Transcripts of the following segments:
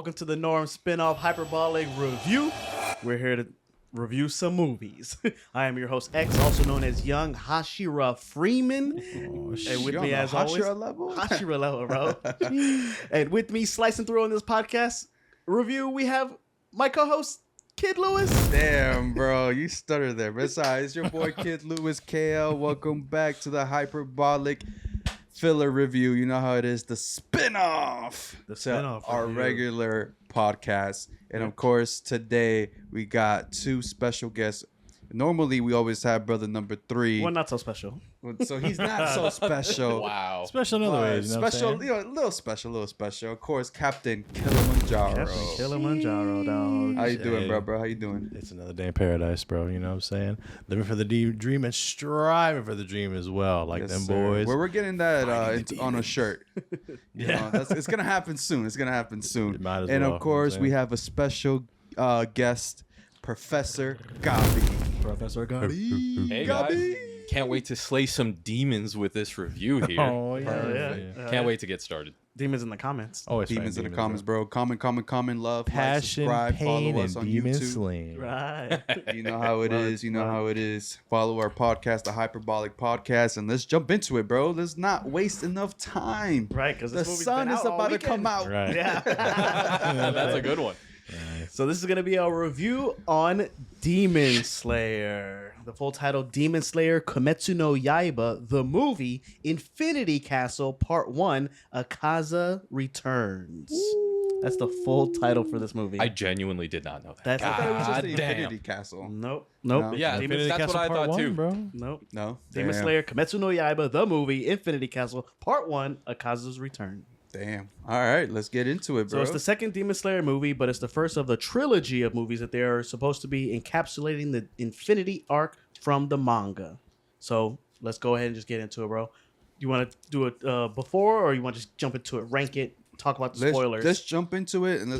Welcome to the Norm spin-off Hyperbolic review. We're here to review some movies. I am your host X, also known as Young Hashira Freeman. And with me as always, Hashira level, bro. And with me slicing through on this podcast review, we have my co-host Kid Lewis. Damn, bro, you stuttered there. But it's your boy Kid Lewis KL. Welcome back to the Hyperbolic filler review. You know how it is, the spin-off. Our regular podcast. And of course, today we got two special guests. Normally, we always have brother number 3. Well, not so special. So he's not so special. Wow. Special in other ways. You know special, a little special. Of course, Captain Kilimanjaro. Captain Kilimanjaro, dog. How you doing, bro? How you doing? It's another day in paradise, bro. You know what I'm saying? Living for the dream and striving for the dream as well. Like them boys. Where we're getting that on a shirt. You know, it's going to happen soon. Might as And well, of course, we have a special guest, Professor Gabi. Professor Gabi. Hey guys, can't wait to slay some demons with this review here. Oh, yeah. Can't wait to get started. Demons in the comments. Always Demons in the comments, bro. Comment, love, passion, like, subscribe, pain, follow us and on demon YouTube. slaying. Right. You know how it is. Follow our podcast, the Hyperbolic Podcast, and let's jump into it, bro. Let's not waste enough time. Right, because The sun is about to come out. Right. Yeah. That's a good one. So this is going to be a review on Demon Slayer. The full title, Demon Slayer Kimetsu no Yaiba, the movie, Infinity Castle, Part 1, Akaza Returns. That's the full title for this movie. I genuinely did not know that. That's I thought it was just the God damn. Infinity Castle. Nope. No. Yeah, Infinity that's Castle what I Part thought 1, too. bro. Nope. No. Demon Damn. Slayer Kimetsu no Yaiba, the movie, Infinity Castle, Part 1, Akaza's Return. Damn. All right, let's get into it, bro. So it's the second Demon Slayer movie, but it's the first of the trilogy of movies that they are supposed to be encapsulating the Infinity arc from the manga. So let's go ahead and just get into it, bro. You want to do it before, or you want to just jump into it, rank it, talk about the spoilers? Let's jump into it, and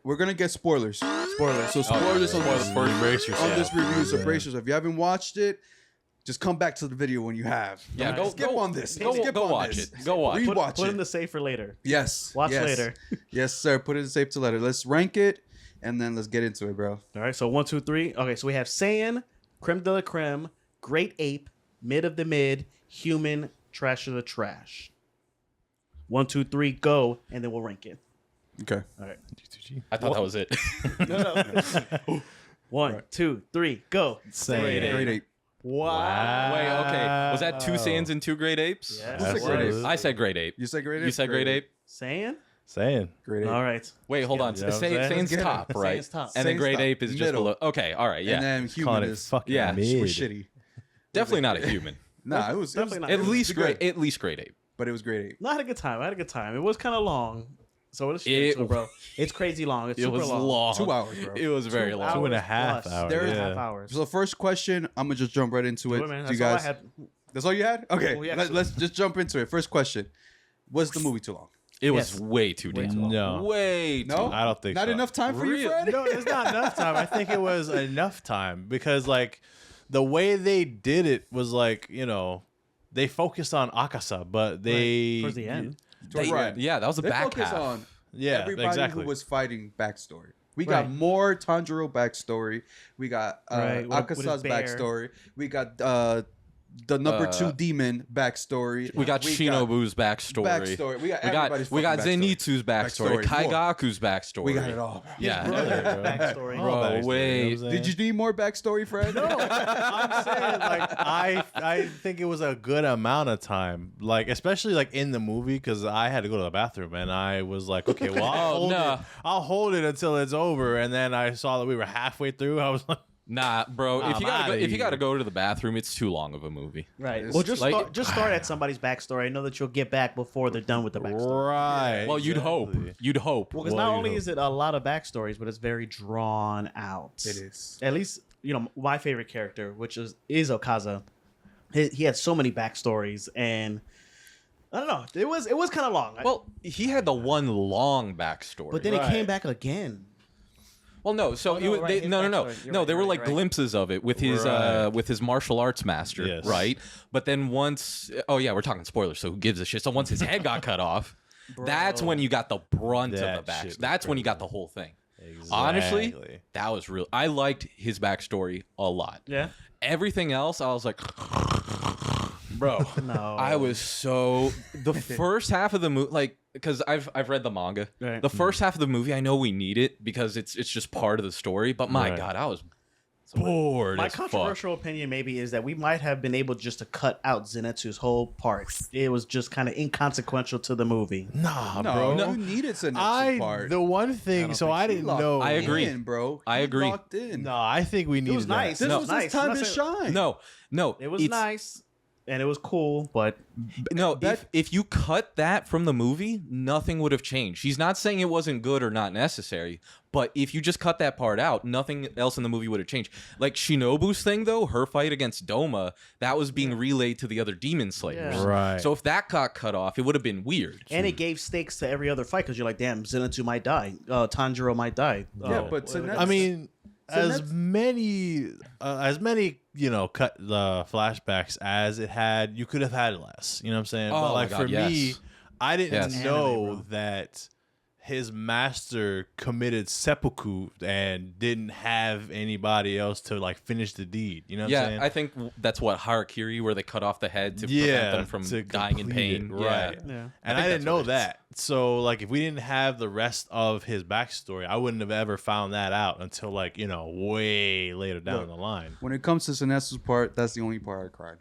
we're going to get spoilers. Spoilers. So spoilers on this Brace yourself. on this review, so brace yourself. If you haven't watched it, just come back to the video when you have. Yeah, Don't skip on this. Go watch it. Go watch. Rewatch Put it. in the safe for later. Yes. Watch yes. later. Yes, sir. Put it in safe to later. Let's rank it, and then let's get into it, bro. All right, so 1, 2, 3. Okay, so we have Saiyan, Creme de la Creme, Great Ape, Mid of the Mid, Human, Trash of the Trash. 1, 2, 3, go, and then we'll rank it. Okay. All right. I thought that was it. No. 1, 2, 3, go. Saiyan. Great Ape. Wow. Wait, okay. Was that 2 Saiyans and 2 Great Apes? Yes. Who said Great Ape? I said Great Ape. You said Great Ape? You said Great Ape? Saiyan? Saying. Great Ape. All right. Wait, hold on. You know what I'm saying? Saiyan's Let's get top, it. right? Saiyan's top. And then Saiyan's Great top. Ape is just Middle. below. Okay, all right, yeah. And then Human Calling it is fucking yeah, mid. was shitty. Definitely not a human. Nah, it was Definitely not. At It least good. Great Ape. But it was Great Ape. No, I had a good time. It was kind of long. So let's It- get into it, bro. It's crazy long. It's It super was long. long. 2 hours, bro. It was very long. 2.5 plus. hours. There is Yeah. half hours. So the first question, I'm gonna just jump right into it. Do it, man. Do you That's guys? all I had. That's all you had? Okay, Well, yeah. let's just jump into it. First question: was the movie too long? It was Yes. way too Way damn too long. long. Way too No, long. I don't think not so. enough time for you, Really? Fred. No, it's not enough time. I think it was enough time because, like, the way they did it was like, you know, they focused on Akasa, but they Towards the end. Right. Yeah, that was the They back focus half. on Yeah, everybody exactly. who was fighting backstory. We Right. got more Tanjiro backstory. We got Right, with his Akasa's bear. backstory. We got the number 2 demon backstory. We got Shinobu's backstory. We got We everybody's got fucking backstory. Zenitsu's backstory. Backstory. Kaigaku's backstory. We got it all. Bro. Yeah. Backstory. All Bro, backstory, wait. you know what I'm Did you need more backstory, Fred? No. I'm saying, like, I think it was a good amount of time, like, especially like in the movie, because I had to go to the bathroom and I was like, okay, well, I'll hold it until it's over, and then I saw that we were halfway through. I was like, Nah, bro. I'm If you gotta go, outta if you gotta here. go to the bathroom, it's too long of a movie. Right. It's Well, just like- start at somebody's backstory. I know that you'll get back before they're done with the backstory. right. Well, you'd hope. exactly. You'd hope. Well, because Well, not you only know. is it a lot of backstories, but it's very drawn out. It is. At least, you know, my favorite character, which is Okaza. He had so many backstories, and I don't know. It was kind of long. Well, he had the one long backstory. but then it right. came back again. well, no. So Oh, it no, was, right, they, his no. backstory. You're No, right, they were you're like right. glimpses of it with his martial arts master, Yes. right? But then once, oh yeah, we're talking spoilers, so who gives a shit? So once his head got cut off, That's when you got the brunt of That the back. shit That's was when you got crazy. the whole thing. Exactly. Honestly, that was real. I liked his backstory a lot. Yeah. Everything else, I was like, bro. No. I was so the first half of the movie, like, because I've read the manga. Right. The first half of the movie, I know we need it because it's just part of the story. But my Right. God, I was bored. My as controversial opinion maybe is that we might have been able just to cut out Zenitsu's whole part. It was just kind of inconsequential to the movie. Nah, No, bro. you needed Zenitsu part. The one thing, so I didn't know. I agree. Bro. I agree. Locked in. No, I think we needed was nice. that. This No. was Nice. his time I'm to not saying- shine. No, It was it's- nice and it was cool, but No, if you cut that from the movie, nothing would have changed. He's not saying it wasn't good or not necessary, but if you just cut that part out, nothing else in the movie would have changed. Like Shinobu's thing, though, her fight against Doma, that was being relayed to the other demon slayers. Yeah. Right. So if that got cut off, it would have been weird. and it gave stakes to every other fight because you're like, damn, Zenitsu might die, Tanjiro might die. Yeah, but whatever. Zenitsu- I mean, that's- as many cut the flashbacks as it had, you could have had less. You know what I'm saying? Oh But my like God, for me, yes. I didn't Yes. know Anime, bro. that his master committed seppuku and didn't have anybody else to like finish the deed. You know what I'm Yeah, saying? I think that's what Harakiri, where they cut off the head to Yeah, prevent them from to dying in complete pain. it, right. Yeah. And I I, think didn't that's know what it is. that. So like if we didn't have the rest of his backstory, I wouldn't have ever found that out until like, way later down Look, the line. when it comes to Zenitsu's part, that's the only part I cried.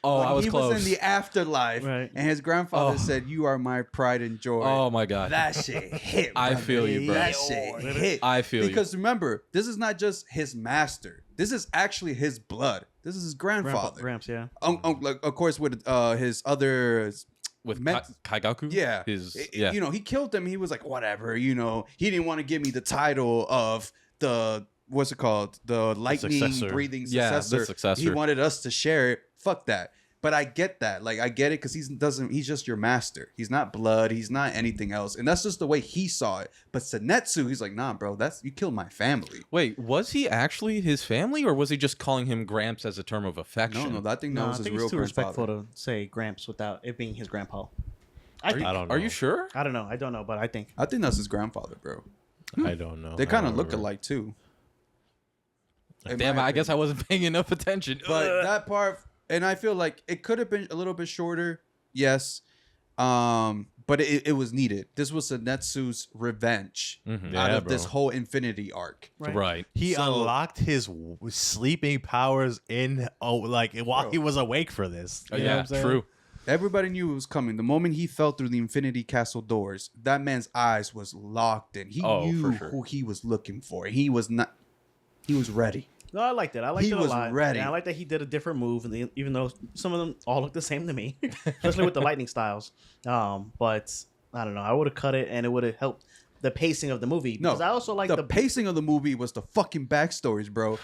Oh, When I was he close. was in the afterlife, Right. and his grandfather Oh. said, "You are my pride and joy." Oh my God. That shit hit. I brother. feel you, bro. That shit hit. I feel you. Because remember, this is not just his master. This is actually his blood. This is his grandfather. Gramps, yeah. Like, of course, with his other. With Met- Kaigaku? Yeah. Yeah. He killed him. He was like, whatever, he didn't want to give me the title of the, what's it called? The lightning successor. breathing Yeah, the successor. successor. He wanted us to share it. Fuck that. But I get that. Like, I get it because he's just your master. He's not blood. He's not anything else. And that's just the way he saw it. But Zenitsu, he's like, nah, bro, you killed my family. Wait, was he actually his family, or was he just calling him Gramps as a term of affection? No, I think that No, I was his think real it's too respectful grandfather. to say Gramps without it being his grandpa. I don't know. Are you sure? I don't know. I don't know, but I think. I think that's his grandfather, bro. I don't know. They kind I of don't look remember. alike, too. In Damn, my I guess I opinion. wasn't paying enough attention. But that part, and I feel like it could have been a little bit shorter, yes. But it was needed. This was Zenitsu's revenge Mhm. out Yeah, of this bro. whole Infinity arc. Right. He So- unlocked his sleeping powers while he was awake for this. You know what Yeah, I'm saying? true. Everybody knew it was coming. The moment he fell through the Infinity Castle doors, that man's eyes was locked in. He Oh, knew for sure. who he was looking for. He was ready. No, I liked it. I liked He it a was lot. ready. And I like that he did a different move, and even though some of them all look the same to me, especially with the lightning styles. But I don't know. I would have cut it, and it would have helped the pacing of the movie. No, Because I also like the pacing of the movie was the fucking backstories, bro.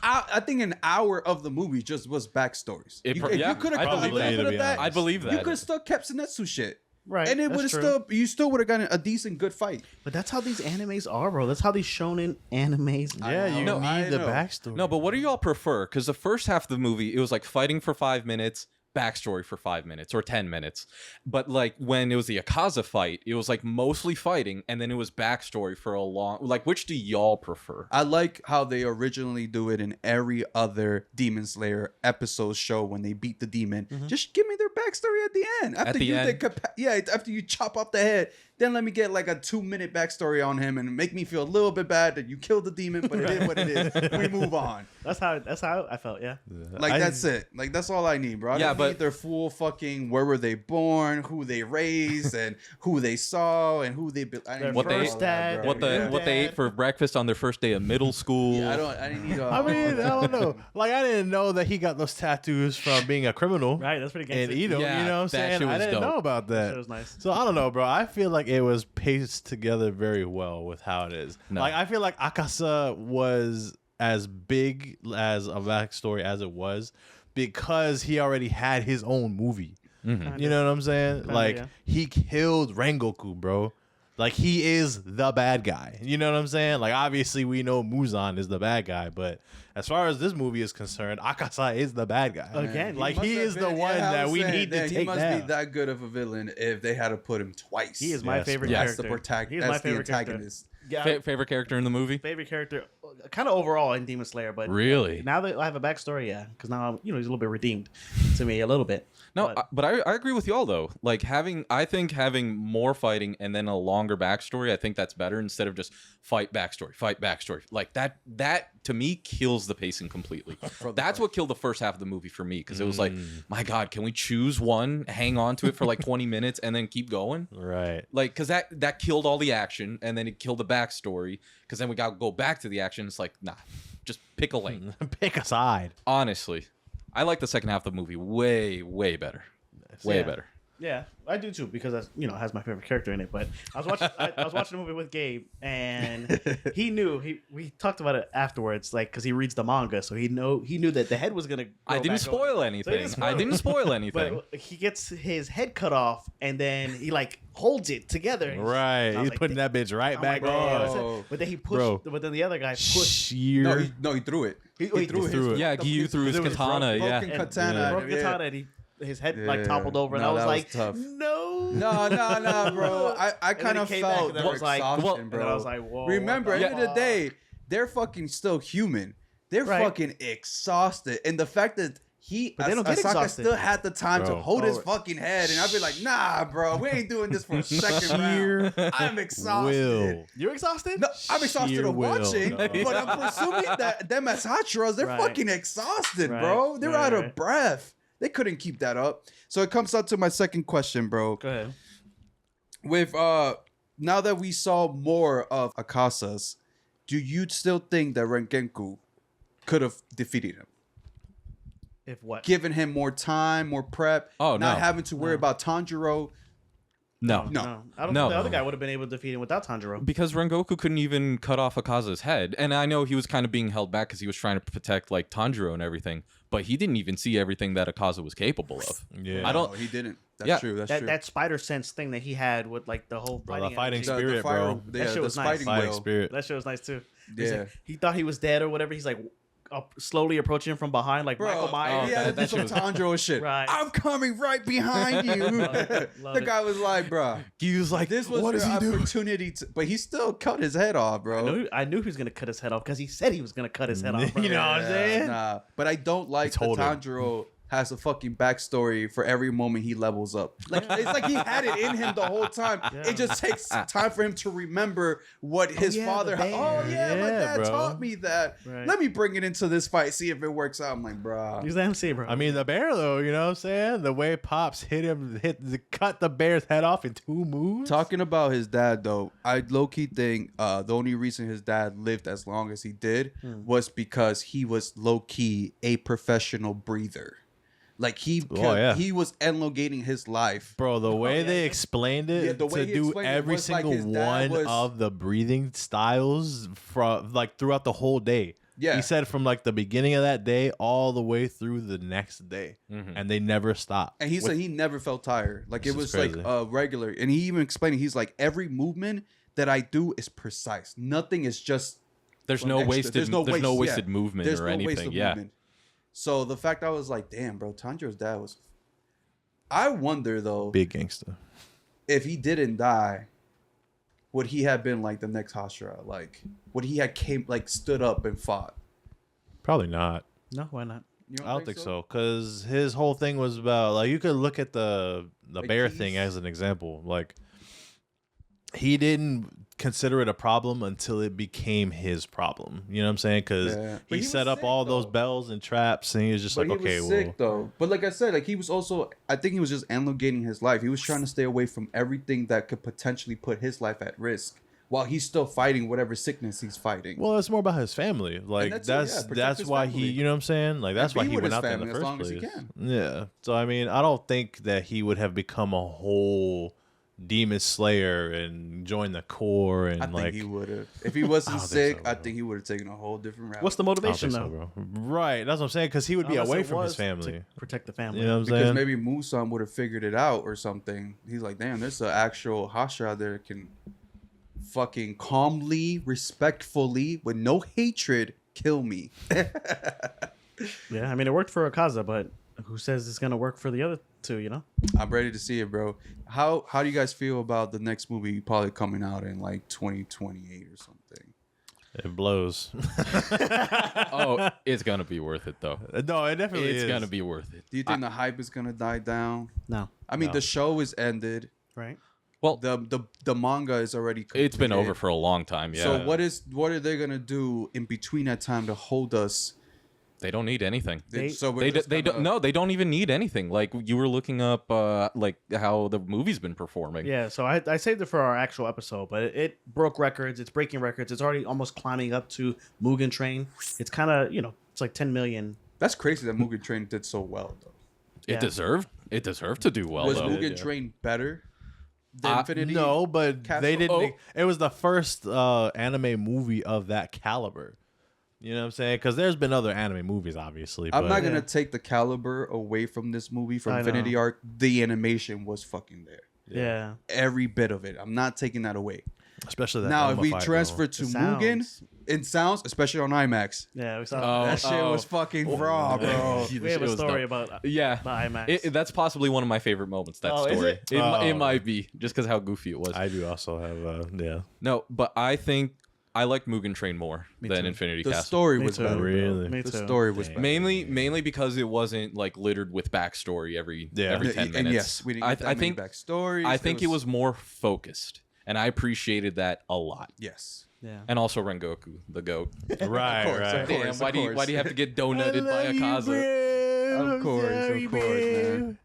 I think an hour of the movie just was backstories. It You- pro- if yeah, you could I have believe that, to be honest. I believe You that. could have still kept Zenitsu shit. right, And it that's would have true. you still would have gotten a decent good fight. But that's how these animes are, bro. That's how these shonen animes. Yeah, you know, I need the know. backstory. No, but what do y'all prefer? Because the first half of the movie, it was like fighting for 5 minutes, backstory for 5 minutes or 10 minutes. But like when it was the Akaza fight, it was like mostly fighting, and then it was backstory for a long. Like, which do y'all prefer? I like how they originally do it in every other Demon Slayer episode show when they beat the demon. Just give me their backstory at the end. After the you end? after you chop off the head, then let me get like a 2-minute backstory on him and make me feel a little bit bad that you killed the demon, but it is what it is. We move on. That's how I felt. Yeah. Like that's it. Like that's all I need, bro. I Yeah, don't but- need their full fucking where were they born, who they raised, and who they saw, and who they. I didn't Their need first all that, dad, bro. What the Yeah. what they ate for breakfast on their first day of middle school? Yeah, I didn't need. I mean, I don't know. Like, I didn't know that he got those tattoos from being a criminal. Right. That's pretty And gangster. Ito, Yeah, you know what I'm that saying? shit I was didn't dope. know about That that. shit was nice. So I don't know, bro. I feel like it was paced together very well with how it is. No. Like, I feel like Akasa was as big as a backstory as it was because he already had his own movie. Mhm. You know what I'm saying? Kinda, Like, yeah. he killed Rengoku, bro. Like, he is the bad guy. You know what I'm saying? Like, obviously, we know Muzan is the bad guy, but as far as this movie is concerned, Akasa is the bad guy. Again, like, he is the one that we need to take down. He must be that good of a villain if they had to put him twice. He is my favorite character. He is my favorite antagonist. Yeah, Favorite character in the movie? favorite character, kind of overall in Demon Slayer, but Really? now that I have a backstory, yeah, because now he's a little bit redeemed to me a little bit. No, but I agree with y'all though. Like I think having more fighting and then a longer backstory, I think that's better instead of just fight backstory. Like that to me kills the pacing completely. That's what killed the first half of the movie for me because it was like, my God, can we choose one, hang on to it for like 20 minutes and then keep going? Right. Like, because that killed all the action and then it killed the backstory because then we got to go back to the action. It's like, nah, just pick a lane. Pick a side. Honestly, I like the second half of the movie way better. Way better. Yeah, I do too because that's has my favorite character in it. But I was watching the movie with Gabe, and he knew we talked about it afterwards, like because he reads the manga, so he knew that the head was gonna. I didn't spoil anything. I didn't spoil anything. But he gets his head cut off, and then he like holds it together. Right, he's like, putting that bitch right back on. But then he pushed. But then the other guy pushed. No, he threw it. He threw it. Yeah, Gyu threw his katana. Broken katana. And his head like toppled over, and I was like, tough. No, bro. I kind of felt that was like, bro. And I was like, whoa. Remember, at the end of the day, they're fucking still human. They're fucking exhausted, and the fact that Asaka still had the time to hold his fucking head, and I'd be like, nah, bro, we ain't doing this for a second round. I'm exhausted. You're exhausted? No, I'm exhausted of watching, but I'm presuming that them as Hachiras, they're fucking exhausted, bro. They're out of breath. They couldn't keep that up. So it comes up to my second question, bro. Go ahead. With now that we saw more of Akasa's, do you still think that Rengenku could have defeated him? If what? Given him more time, more prep, not having to worry about Tanjiro. No. I don't think the other guy would have been able to defeat him without Tanjiro. Because Rengoku couldn't even cut off Akaza's head. And I know he was kind of being held back because he was trying to protect like Tanjiro and everything. But he didn't even see everything that Akaza was capable of. Yeah. No, he didn't. That's true. That's true. That spider sense thing that he had with like the whole fighting spirit, bro. That shit was nice. Fighting spirit. That shit was nice too. Yeah. He thought he was dead or whatever. He's like slowly approaching him from behind, like Michael Myers. Yeah, that some Tanjiro shit. Right. I'm coming right behind you. The guy was like, bro. He was like, this was your opportunity to, but he still cut his head off, bro. I knew he was gonna cut his head off because he said he was gonna cut his head off. Bro. You know what I'm saying? Nah, but I don't like that Tanjiro has a fucking backstory for every moment he levels up. Like it's like he had it in him the whole time. Yeah. It just takes time for him to remember what his father. My dad taught me that. Right. Let me bring it into this fight, see if it works out. I'm like, bro. He's the MC, bro. I mean, the bear though, you know what I'm saying? The way Pops cut the bear's head off in 2 moves. Talking about his dad though, I low key think the only reason his dad lived as long as he did was because he was low key a professional breather. Like he was elongating his life, bro. The way they explained it to do every single one of the breathing styles from like throughout the whole day. Yeah, he said from like the beginning of that day all the way through the next day, and they never stopped. And he said he never felt tired. Like it was like regular. And he even explained he's like every movement that I do is precise. Nothing is just there's no wasted movement or anything. Movement. So the fact I was like, damn, bro, Tanjiro's dad was. I wonder though, big gangster. If he didn't die, would he have been like the next Hashira? Like, would he have stood up and fought? Probably not. No, why not? I don't think so. Because his whole thing was about like you could look at the bear thing as an example. Like he didn't consider it a problem until it became his problem. You know what I'm saying? Because he set up all those bells and traps, and he was just like, okay, he was sick though. But like I said, like he was also, I think he was just elongating his life. He was trying to stay away from everything that could potentially put his life at risk, while he's still fighting whatever sickness he's fighting. Well, it's more about his family. Like that's why he, you know what I'm saying? Like that's why he went out there in the first place. Yeah. So I mean, I don't think that he would have become a whole Demon Slayer and joined the core and I think he would have. If he wasn't sick, I think he would have taken a whole different route. What's the motivation though? Bro. Right, that's what I'm saying. Because he would be away from his family, to protect the family. You know what I'm saying? Because maybe Musan would have figured it out or something. He's like, damn, there's an actual Hashira out there that can fucking calmly, respectfully, with no hatred, kill me. Yeah, I mean, it worked for Akaza, but who says it's gonna work for the other two? You know. I'm ready to see it, bro. How do you guys feel about the next movie probably coming out in like 2028 or something? It blows. Oh, it's gonna be worth it though. No, it definitely is. It's gonna be worth it. Do you think the hype is gonna die down? No. I mean, No. the show is ended. Right. Well, The manga is already completed. it's been over for a long time. Yeah. So what are they gonna do in between that time to hold us? They don't need anything. They don't even need anything. Like you were looking up like how the movie's been performing. Yeah. So I saved it for our actual episode, but it broke records. It's breaking records. It's already almost climbing up to Mugen Train. It's kind of it's like 10 million. That's crazy that Mugen Train did so well though. It deserved to do well. Was though. Mugen Train better than Infinity? No, but Castle? they didn't. Oh. It was the first anime movie of that caliber. You know what I'm saying? Because there's been other anime movies, obviously. I'm but not gonna take the caliber away from this movie from I Infinity know. Arc. The animation was fucking there. Yeah. Every bit of it. I'm not taking that away. especially that. Now, if Elma we fight, transfer The to Mugen, sounds. it sounds, especially on IMAX. Yeah, we saw That shit was fucking raw, bro. we have a story about Yeah, the IMAX. that's possibly one of my favorite moments. That Oh, is story. it? It might be just because how goofy it was. I do also have yeah. No, but I think I liked Mugen Train more than too. Infinity The Castle. story Me was too. better. bro. Really? Me The too. story was Dang. better. Mainly because it wasn't like littered with backstory every Yeah. 10 minutes. And yes, we didn't get that I many think backstories. I think it was more focused, and I appreciated that a lot. Yes. Yeah. And also Rengoku, the goat. Right, course, right. of course. Damn, why do you have to get donutted by Akaza? Of course, man.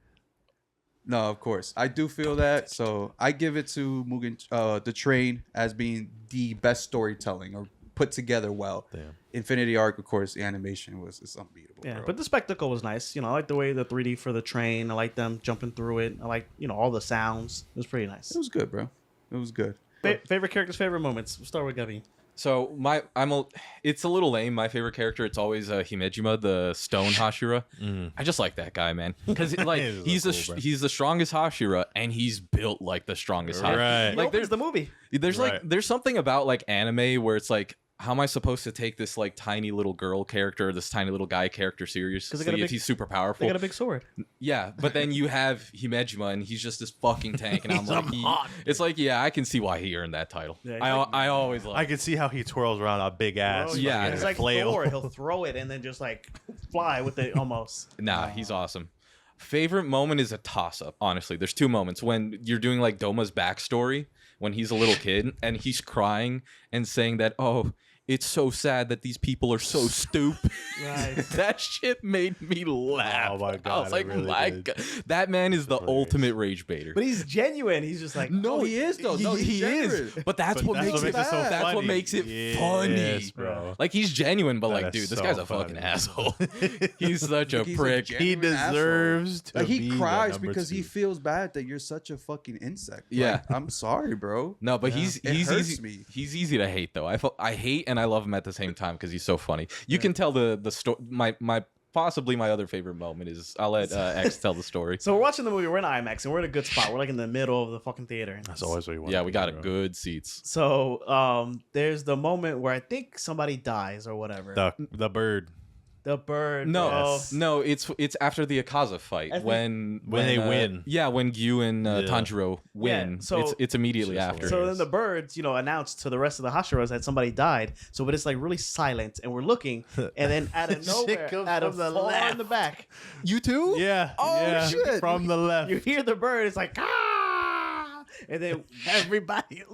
No, of course. I do feel that. So I give it to Mugen, the Train as being the best storytelling or put together well. Damn. Infinity Arc, of course, the animation was unbeatable. Yeah, bro. but the spectacle was nice. You know, I like the way the 3D for the train. I like them jumping through it. I like, all the sounds. It was pretty nice. It was good, bro. It was good. Favorite characters, favorite moments. We'll start with Gabby. So it's a little lame. My favorite character, it's always Himejima, the stone Hashira. I just like that guy, man, because like He's he's the strongest Hashira, and he's built like the strongest. Right. Like, Like there's the movie. there's something about like anime where it's like, how am I supposed to take this like tiny little girl character, this tiny little guy character seriously got a if big- he's super They powerful? got a big sword. Yeah, but then you have Himejima, and he's just this fucking tank, and I'm like, it's like, yeah, I can see why he earned that title. Yeah, he's I always I like. can see how he twirls around a big ass. Bro, yeah, fucking It's like flail. Thor. He'll throw it and then just like fly with it almost. Nah, he's awesome. Favorite moment is a toss up, honestly. There's two moments when you're doing like Doma's backstory when he's a little kid and he's crying and saying that, oh, it's so sad that these people are so stupid. Right. That shit made me laugh. Oh my I God, was it like, really my did. God. That man is the hilarious. ultimate rage baiter. But he's genuine. He's just like, No, he is though. No, he is. But that's what makes it so That's what funny. makes it Yes, funny, bro. Like he's genuine, but That like, is dude, this so guy's a funny. fucking asshole. He's such a He's a prick. gen- He Genuine deserves to Like be he the cries number because he two. feels bad that you're such a fucking insect. Yeah. Like, I'm sorry, bro. No, but he's It hurts easy. me. He's easy to hate though. I hate and I love him at the same time because he's so funny. You can tell the story. My possibly my other favorite moment is I'll let X tell the story. So we're watching the movie. We're in IMAX and we're in a good spot. We're like in the middle of the fucking theater. That's always what you want. Yeah, to we do, got a bro. good seats. So there's the moment where I think somebody dies or whatever. The bird. The bird. No, bro. no, it's after the Akaza fight I think- when they win. Yeah, when Gyu and Yeah. Tanjiro win. Yeah, so- it's immediately It's just after. So hilarious. then the birds, announce to the rest of the Hashiras that somebody died. So, but it's like really silent, and we're looking, and then out of Shit nowhere, comes out of from the far left. in the back, You too? Yeah. Oh, yeah. shit. From the left. you hear the bird. It's like ah, and then everybody,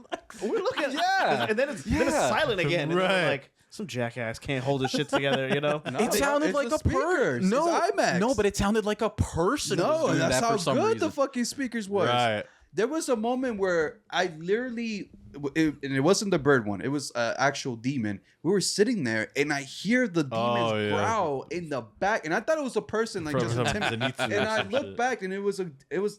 we're looking, Yeah. and then it's silent again. And then we're Right. like, some jackass can't hold his shit together, No, It sounded it's like the a person. speakers. No, It's IMAX. no, but it sounded like a person. was No, doing that's that how for some good reason. the fucking speakers was. Right. There was a moment where I literally, and it wasn't the bird one. It was an actual demon. We were sitting there, and I hear the demons Oh, yeah. growl in the back, and I thought it was a person like just From intimidating. Zenitsu And I some looked shit. back, and it was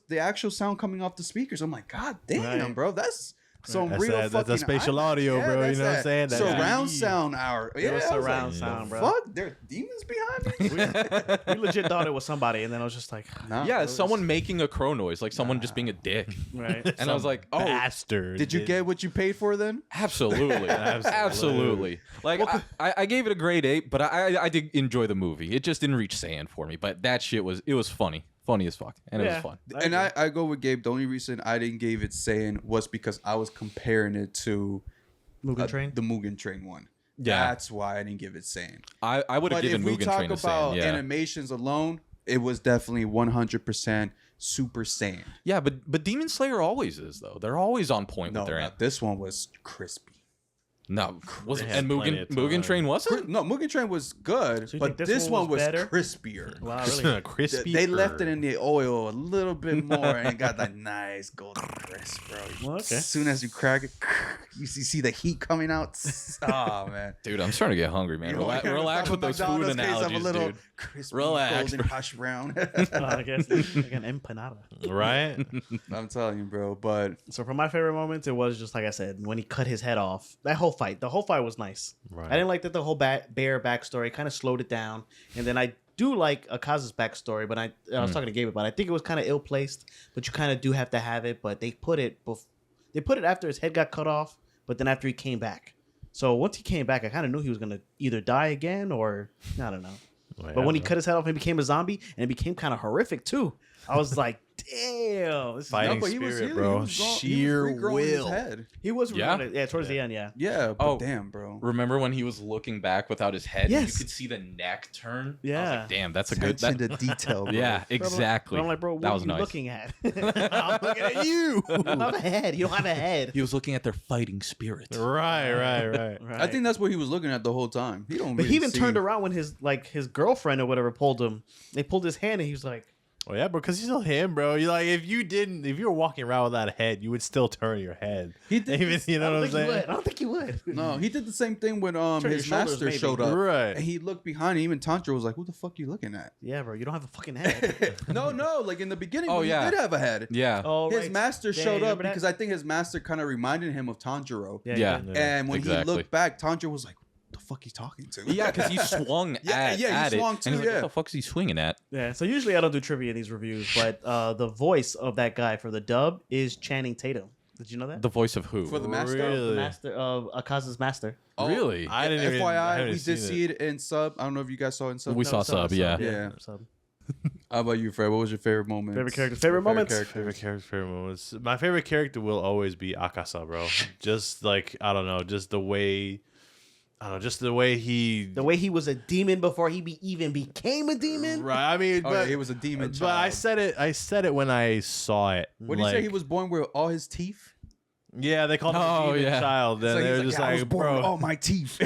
the actual sound coming off the speakers. I'm like, God damn, Right. bro, that's Some That's real that, fucking that's a spatial audio, yeah, bro. that's You know what I'm saying? that That's surround deep. sound hour. Yeah, was I was surround like, sound, the bro. Fuck, there are demons behind me. We legit thought it was somebody, and then I was just like, Nah, Yeah, bro, someone making a crow noise, like someone just being a dick. right. And I was like, oh, Bastard. Did you get what you paid for then? absolutely. Absolutely. Like, I gave it a grade 8, but I did enjoy the movie. It just didn't reach sand for me, but that shit was funny. Funny as fuck. And it was fun. And I go with Gabe. The only reason I didn't give it saying was because I was comparing it to Mugen Train? the Mugen Train one. Yeah. That's why I didn't give it saying. I would have But if given we Mugen talk Train a about sand. Yeah. animations alone, it was definitely 100% Super Saiyan. Yeah, but Demon Slayer always is though. They're always on point No, with their no, this one was crispy. No, was They it? had And plenty of Mugen time. Train wasn't? No, Mugen Train was good, So you but think this one was better? crispier. Wow, really? Crispy. They left it in the oil a little bit more and it got that nice golden crisp, bro. Well, okay. As soon as you crack it, you see the heat coming out. Oh, man. Dude, I'm starting to get hungry, man. Relax with those food analogies, dude. Crispy, Relax, golden hash brown. I guess like an empanada. Right? I'm telling you, bro. But So for my favorite moments, it was just like I said, when he cut his head off. That whole fight, the whole fight was nice. Right. I didn't like that the whole bear backstory kind of slowed it down, and then I do like Akaza's backstory, but I was talking to Gabe about it. I think it was kind of ill placed, but you kind of do have to have it. But they put it after his head got cut off, but then after he came back. So once he came back, I kind of knew he was gonna either die again or I don't know. Wait, But when he I don't cut his head off and became a zombie, and it became kind of horrific too. I was like, damn, this is Fighting but he was spirit, healing. bro. He was Sheer regrowing his will. head. he was Yeah? towards the end, yeah. Yeah, but Oh. damn, bro. Remember when he was looking back without his head? Yes. You could see the neck turn. I was Yeah. like, damn, that's a good. Attention to detail, bro. Yeah, But exactly. I'm like, bro, what that are was you nice. looking at? I'm looking at you. You don't have a head. You don't have a head. He was looking at their fighting spirit. Right. Right. I think that's what he was looking at the whole time. He don't. But really he even see- turned around when his girlfriend or whatever pulled him. They pulled his hand and he was like, Oh yeah, because he's still him, bro. You like if you were walking around without a head, you would still turn your head. He did. Even you know what I'm saying? I don't think he would. No, he did the same thing when your his shoulders, master maybe. showed up. Right. And he looked behind him. Even Tantra was like, "Who the fuck you looking at?" Yeah, bro, you don't have a fucking head. No, like in the beginning, Oh, when yeah. he did have a head. Yeah. Oh, His right. master Yeah, showed you up remember that? because I think his master kind of reminded him of Tanjiro. Yeah. he did. And when he Exactly. looked back, Tanjiro was like, "What the fuck he talking to?" Yeah, because he swung Yeah, at, yeah, he at swung it. too, and he's like, yeah. what the fuck is he swinging at? Yeah, so usually I don't do trivia in these reviews, but the voice of that guy for the dub is Channing Tatum. Did you know that? The voice of who? For the master. Really? The master of Akaza's master. Oh, Really? I didn't even. I FYI, haven't we did seen see it in sub. I don't know if you guys saw it in sub. We saw sub, yeah. Yeah. Sub. How about you, Fred? What was your favorite moment? Favorite characters, favorite moments? Favorite character, favorite moments. My favorite character will always be Akasa, bro. Just like I don't know, just the way. I don't know, just the way he. The way he was a demon before he even became a demon. Right. I mean, Oh, but yeah, he was a demon. But I child. said it. I said it when I saw it. What did he say? He was born with all his teeth. Yeah, they called him Oh, a demon yeah. child. And So they he's were just "Yeah, I was like, born with all bro, my teeth.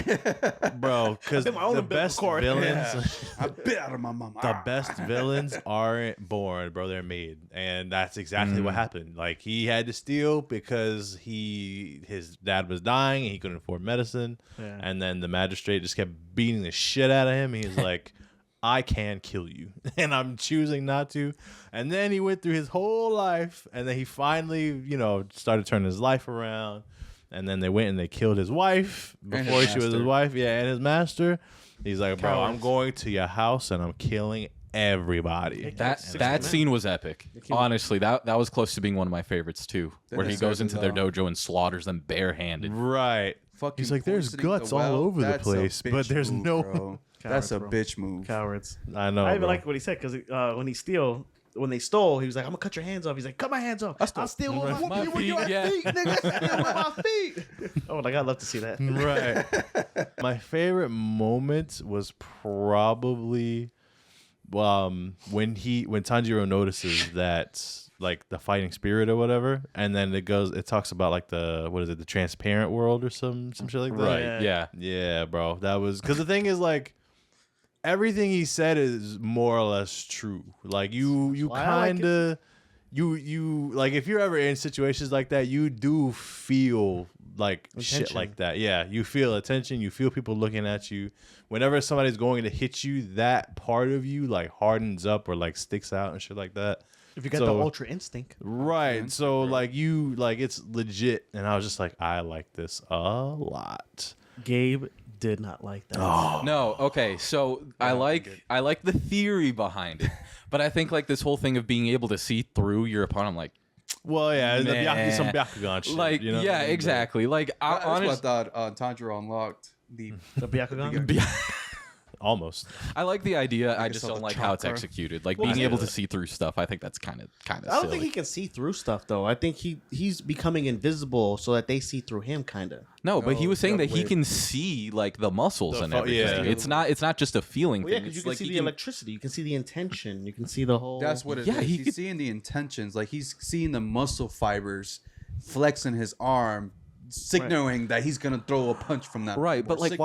bro, because bit my own the umbilical best cord. villains. I bit out of my mama. The best villains aren't born, bro. They're made, and that's exactly what happened. Like he had to steal because his dad was dying, and he couldn't afford medicine, Yeah. and then the magistrate just kept beating the shit out of him. He was like, "I can kill you, and I'm choosing not to." And then he went through his whole life, and then he finally, started turning his life around. And then they went and they killed his wife And before his she was his master. wife. Yeah, and his master. He's like, bro, I'm Cowards. going to your house and I'm killing everybody. That scene was epic. Honestly, that was close to being one of my favorites too. Then Where it he goes starts into their with, dojo and slaughters them barehanded. Right. Fucking He's like, there's poisoning the guts all well? over the That's a place, but bitch there's move, no. bro. That's a bro. bitch move. Cowards. I know. I even bro. like what he said because when they stole, he was like, "I'm gonna cut your hands off." He's like, "Cut my hands off. I'll steal with My my feet, feet, yeah. feet, nigga. Steal with my feet." Oh my god, I'd love to see that. Right. My favorite moment was probably when Tanjiro notices that like the fighting spirit or whatever, and then it talks about like the transparent world or some shit like that. Right. Yeah. Yeah, bro. That was because the thing is like everything he said is more or less true. Like you why I like kind of you like if you're ever in situations like that, you do feel like shit Attention. like that. Yeah, you feel attention. You feel people looking at you. Whenever somebody's going to hit you, that part of you like hardens up or like sticks out and shit like that. If you got the Ultra Instinct. Right. So like it's legit. And I was just like, I like this a lot. Gabe did not like that. Oh. No, okay. So I like the theory behind it. But I think like this whole thing of being able to see through your opponent, I'm like, well, yeah, some Byakugan shit. Like, you know? yeah, exactly. Like, that's what I thought Tanjiro unlocked. The Byakugan? Almost. I like the idea. I just don't like how it's executed. Like being able to see through stuff. I think that's kind of. I don't think he can see through stuff though. I think he's becoming invisible so that they see through him, kind of. No, but he was saying that he can see like the muscles and everything. Yeah. It's not just a feeling thing. Yeah, because you can see the electricity, you can see the intention, you can see the whole. That's what it is. He's seeing the intentions. Like he's seeing the muscle fibers flexing his arm, signaling that he's gonna throw a punch from that. Right, but like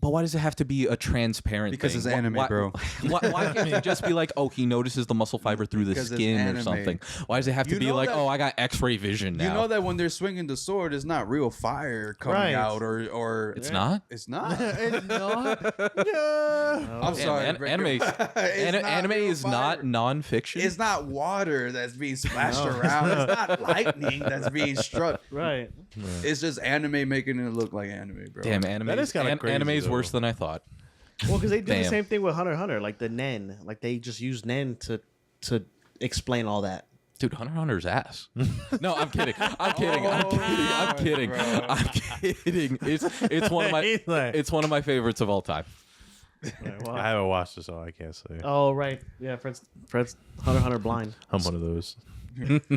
But why does it have to be a transparent because thing? It's anime, bro. Why can't it just be like, oh, he notices the muscle fiber through the skin or something? Why does it have to be like, oh, I got X-ray vision now? You know that when they're swinging the sword, it's not real fire coming out, or it's not. It's not. It's not. Yeah. I'm sorry. Anime is not non-fiction. It's not water that's being splashed around. It's not lightning that's being struck. Right. It's just anime making it look like anime, bro. Damn, anime. That is kind of crazy. Anime is worse than I thought. Well, because they do the same thing with Hunter x Hunter, like the Nen. Like they just use Nen to explain all that. Dude, Hunter x Hunter's ass. No, I'm kidding. I'm kidding. It's one of my favorites of all time. Right, well, I haven't watched it, so I can't say. Oh right, yeah. Fred's Hunter x Hunter blind. I'm one of those.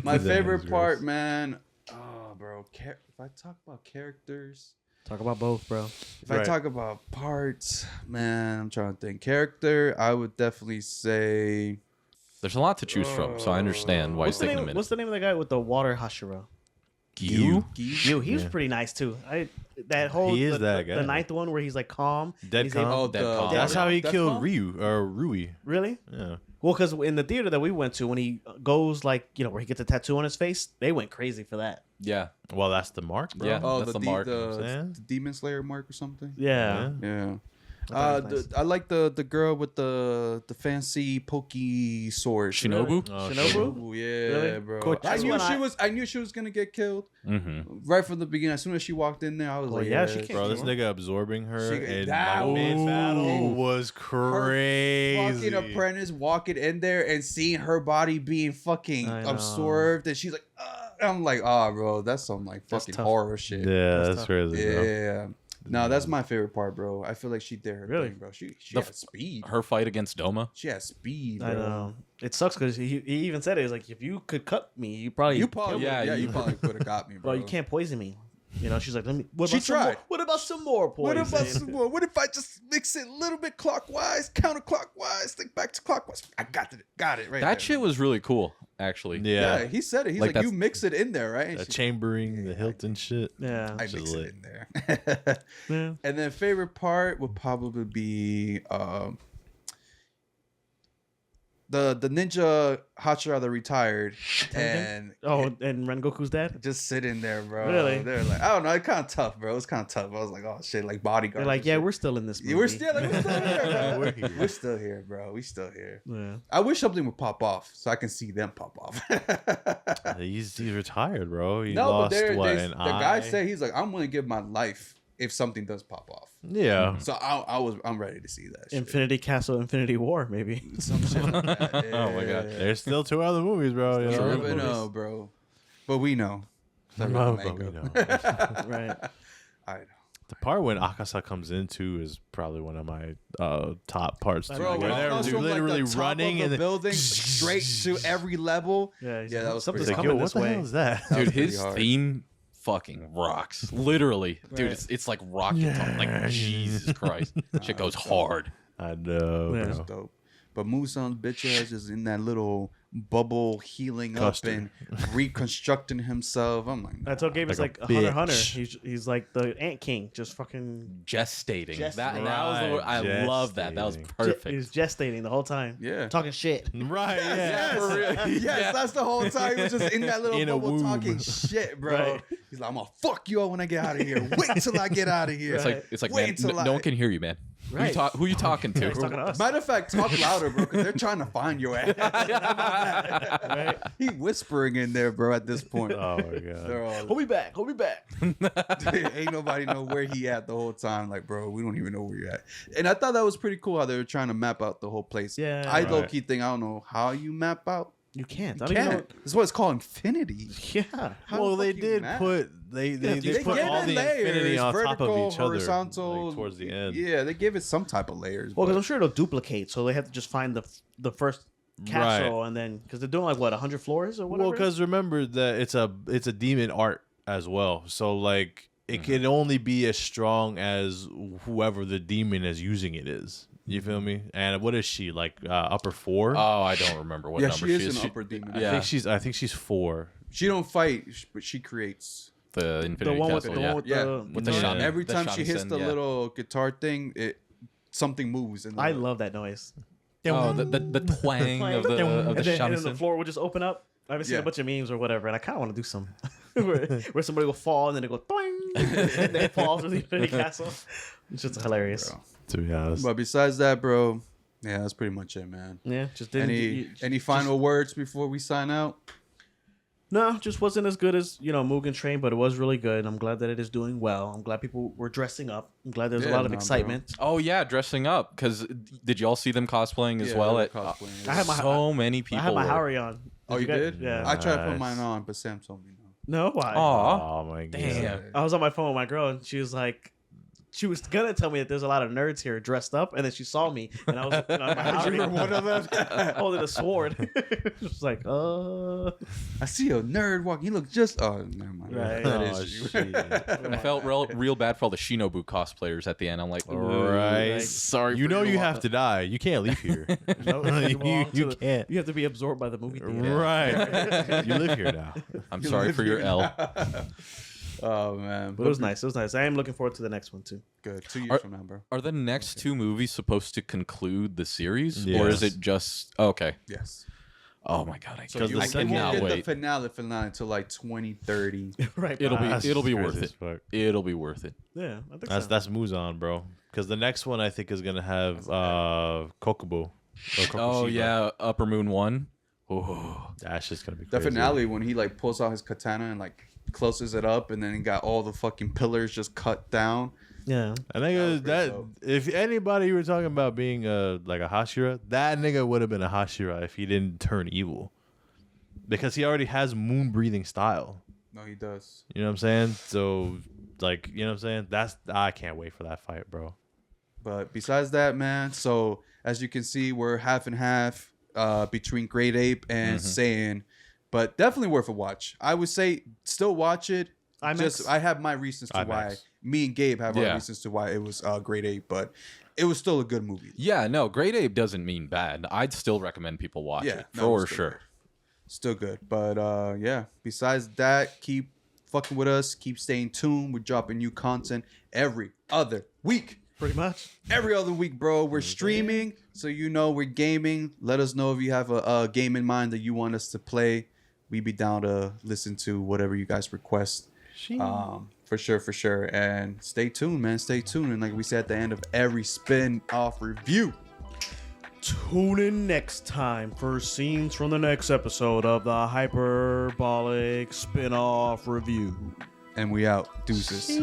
My favorite part, man. Oh, bro. If I talk about characters. Talk about both, bro. If I talk about parts, man, I'm trying to think. Character, I would definitely say. There's a lot to choose from, so I understand why it's taking a minute. What's the name of the guy with the water Hashira? Gyu? He was pretty nice too. The ninth one where he's like calm. Dead calm. Oh, dead calm. That's how he killed Rui. Really? Yeah. Well, because in the theater that we went to, when he goes like, where he gets a tattoo on his face, they went crazy for that. Yeah. Well, that's the mark, bro. Yeah. Oh, that's the mark. The Demon Slayer mark or something. Yeah. I like the girl with the fancy pokey sword. Shinobu? Oh, Shinobu? Yeah, really? bro. Cool. I knew she was gonna get killed right from the beginning. As soon as she walked in there, I was like, she can't. Bro, this nigga absorbing her in that mid-battle was crazy. Her fucking apprentice walking in there and seeing her body being fucking absorbed, and she's like, I'm like, bro, that's some like fucking horror shit. Yeah, that's crazy. Yeah. No, that's my favorite part, bro. I feel like she did her thing, bro. She had speed. Her fight against Doma. She had speed, bro. I know. It sucks because he even said it. He's like, if you could cut me, you probably you probably could have got me, bro. Bro, you can't poison me. She's like, She tried. What about some more poison? What about some more? What if I just mix it a little bit clockwise, counterclockwise, think back to clockwise? I got it right. That shit was really cool, actually. Yeah, he said it. He's like you mix it in there, right? The chambering, the hilt and shit. Yeah, I mix it in there. Yeah. And then favorite part would probably be the ninja Hachira that retired and Rengoku's dad just sitting there, bro. Really? They're like, I don't know, it's kind of tough, bro. It's kind of tough. I was like, oh shit, like bodyguard. They're like, yeah, we're still in this movie. We're still here, bro. We're still here, bro. We still here. Yeah. I wish something would pop off so I can see them pop off. He's retired, bro. He no, lost but the guy said he's like, I'm willing to give my life if something does pop off. Yeah. So I'm ready to see that. Infinity shit. Castle, Infinity War, maybe. Some shit like that. Yeah, oh my god. There's still 2 other movies, bro. You never know, bro. But we know. But we know. Right. I know. The part when Akasa comes into is probably one of my top parts. Bro, where they're literally like the running in the building straight to every level. Yeah, that was something's pretty coming what this the way. hell is that? Dude, his theme fucking rocks. Literally. Dude, it's like rocket top. Like, Jesus Christ. Shit goes hard. I know, Yeah. That's dope. But Musan's bitch ass is in that little bubble healing up and reconstructing himself. I'm like, That's what gave us like Hunter x Hunter. He's like the Ant King, just fucking gestating. That was the word. I Gestating. love that. That was perfect. He was gestating the whole time. Yeah. Talking shit. Right, yeah. Yes, that's the whole time. He was just in that little In a bubble womb. talking shit, bro. Right. He's like, I'm gonna fuck you up when I get out of here. Wait till I get out of here. It's like Wait man, no one can hear you, man. Right. Who you talking to? He's talking to us. Matter of fact, talk louder, bro, because they're trying to find your ass. Right? He whispering in there, bro, at this point. Oh my god. They're all, Hold me back. Hold me back. ain't nobody know where he at the whole time. Like, bro, we don't even know where you're at. And I thought that was pretty cool how they were trying to map out the whole place. Yeah. I Right. low-key think I don't know how you map out. You can't. You I don't even know. can't. This is what it's called infinity. Yeah. How Well, the they fuck you did map? put they They put gave all it the infinity layers, on top of vertical, each other horizontal, like, towards the end. Yeah, they give it some type of layers. Well, because but- I'm sure it'll duplicate, so they have to just find the first castle, and then because they're doing like what 100 floors or whatever. Well, because remember that it's a demon art as well, so like it can only be as strong as whoever the demon is using it is. You feel me? And what is she like? Upper 4? Oh, I don't remember what yeah, number she is She- an upper demon. Yeah. I think she's 4. She don't fight, but she creates. The Infinity one with Castle. the one with Yeah. the With the Yeah. shaman. Every the time she hits shamisen, the yeah. little guitar thing, something moves. And I love that noise. Oh, the twang of the and then the shamisen. floor will just open up. I've seen Yeah. a bunch of memes or whatever, and I kind of want to do some where somebody will fall and then they go doing, and they fall through the Infinity Castle. It's just hilarious. Bro. To be honest, But besides that, bro, yeah, that's pretty much it, man. Yeah, just didn't. Any final words before we sign out? No, just wasn't as good as Mugen Train, but it was really good. I'm glad that it is doing well. I'm glad people were dressing up. I'm glad there's a Yeah, lot of bro. excitement. Oh yeah, dressing up. Because did y'all see them cosplaying as Yeah, well? they were At cosplaying. I had my so many people. I had my were. Harry on. Oh, you guys- did? Yeah. I tried to put Nice. mine on, but Sam told me no. No, why? Aw. oh my god, Damn. I was on my phone with my girl, and she was like, she was gonna tell me that there's a lot of nerds here dressed up, and then she saw me, and I was on my Harry, You were one of them? holding a sword. She was like, I see a nerd walking. He looks just. Oh, never mind. Right. That Oh, is you. shit. I felt real bad for all the Shinobu cosplayers at the end. I'm like, ooh, Right. like, sorry. You for know your you loss. have to die. You can't leave here. No, you can't. You have to be absorbed by the movie theater. Right. You live here now. I'm sorry for your L. Oh man, But it was nice. It was nice. I am looking forward to the next one too. Good. 2 years from now, bro. Are the next two movies supposed to conclude the series, or Yes. is it just okay? Yes. Oh my god, So Because you I the second- won't cannot get wait. the finale until like 2030. Right. It'll bye. be Crazy worth as it. fuck. It'll be worth it. Yeah, I think That's Muzan, bro. Because the next one I think is gonna have Kokobo. Oh yeah, Upper Moon 1. Oh, That's just gonna be The crazy. finale when he like pulls out his katana and like closes it up, and then he got all the fucking pillars just cut down. Yeah. I think That was pretty if anybody were talking about being like a Hashira, that nigga would have been a Hashira if he didn't turn evil. Because he already has moon breathing style. No, he does. You know what I'm saying? So like, you know what I'm saying? I can't wait for that fight, bro. But besides that, man, so as you can see, we're half and half between Great Ape and Saiyan, but definitely worth a watch. I would say still watch it. IMAX? I have my reasons to IMAX. why. Me and Gabe have Yeah. our reasons to why it was Great Ape, but it was still a good movie. yeah, no, Great Ape doesn't mean bad. I'd still recommend people watch it no, it was for still sure. good. Still good. But yeah, besides that, keep fucking with us. Keep staying tuned. We're dropping new content every other week. Pretty much. Every other week, bro. We're streaming, so you know we're gaming. Let us know if you have a game in mind that you want us to play. We'd be down to listen to whatever you guys request. For sure. And stay tuned, man. Stay tuned. And like we said at the end of every spin-off review, Tune in next time for scenes from the next episode of the Hyperbolic spin-off review. and we out. Deuces. Peace.